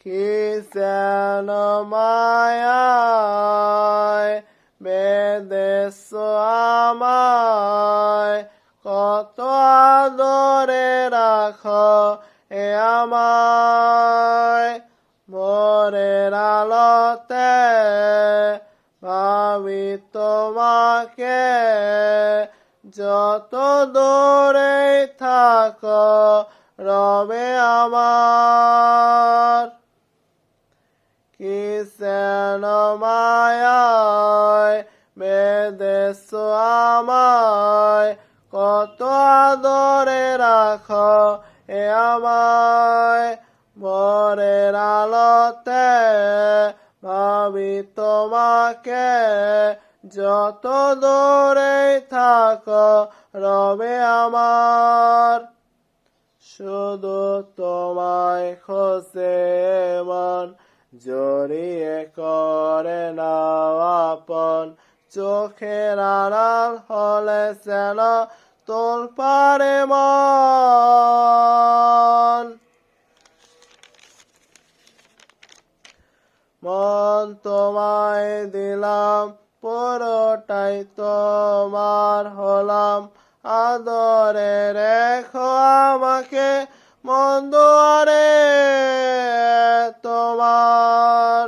কি যেন মায়ায় বেঁধেছো আমায়, কত আদরে রাখো এ আমায়। ভোরের আলোতে ভাবি তোমাকে, যত দূরে থাকো রবে আমার। কি যেন মায়ায় বেঁধেছো আমায়, কত আদরে রাখো এ আমায়। ভোরের আলোতে ভাবি তোমাকে, যত দূরে থাকো রবে আমার। শুধু তোমায় খোঁজে মন, জড়িয়ে করে নাও আপন। চোখের আড়াল হলে যেন তোলপাড়ে মন। মন তোমায় দিলাম, পুরোটাই তোমার হলাম। আদরে রেখো আমাকে মন দুয়ারে তোমার।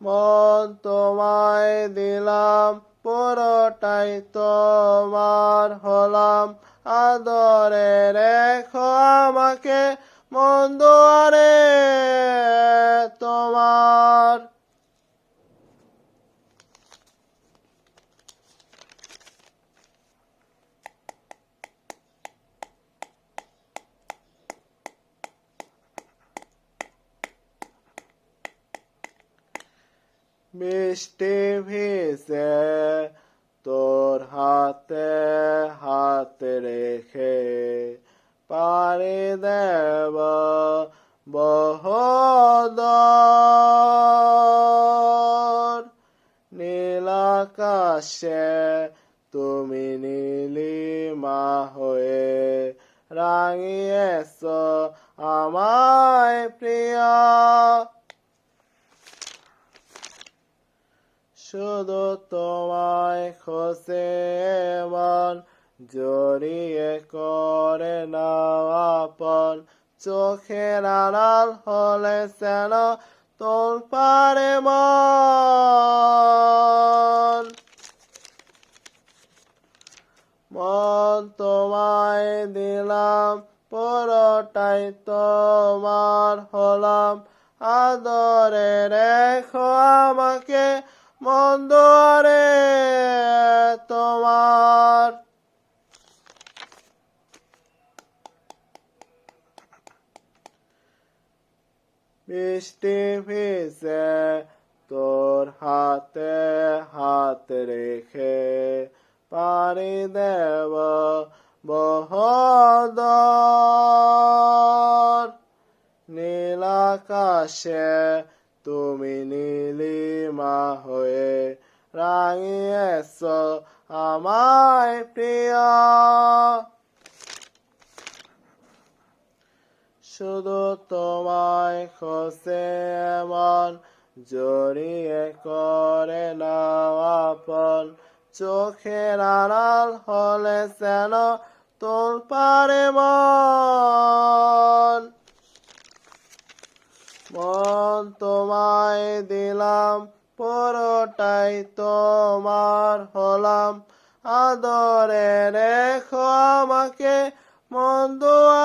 মন তোমায় দিলাম, পুরোটাই তোমার হলাম। আদরে রেখো আমাকে মন দুয়ারে তোমার। বৃষ্টি ভিজে তোর হাতে হাত রেখে, পাড়ি দেব বহুদূর। নীল আকাশে তুমি নীলিমা হয়ে, রাঙিয়েছো আমায় প্রিয়। শুধু তোমায় খোঁজে মন, জড়িয়ে করে নাও আপন। চোখের আড়াল হলে যেন তোলপাড়ে মন। মন তোমায় দিলাম, পুরোটাই তোমার হলাম। আদরে রেখো আমাকে মন দুয়ারে তোমার। বৃষ্টি ভিজে তোর হাতে হাত রেখে, পাড়ি দেব বহুদূর। নীল আকাশে তুমি নীলিমা হয়ে, রাঙিয়েছো আমায় প্রিয়। শুধু তোমায় খোঁজে মন, জড়িয়ে করে নাও আপন। চোখের আড়াল হলে যেন তোলপাড়ে মন। মন তোমায় দিলাম, পুরোটাই তোমার হলাম। আদরে রেখো আমাকে মন দুয়ারে।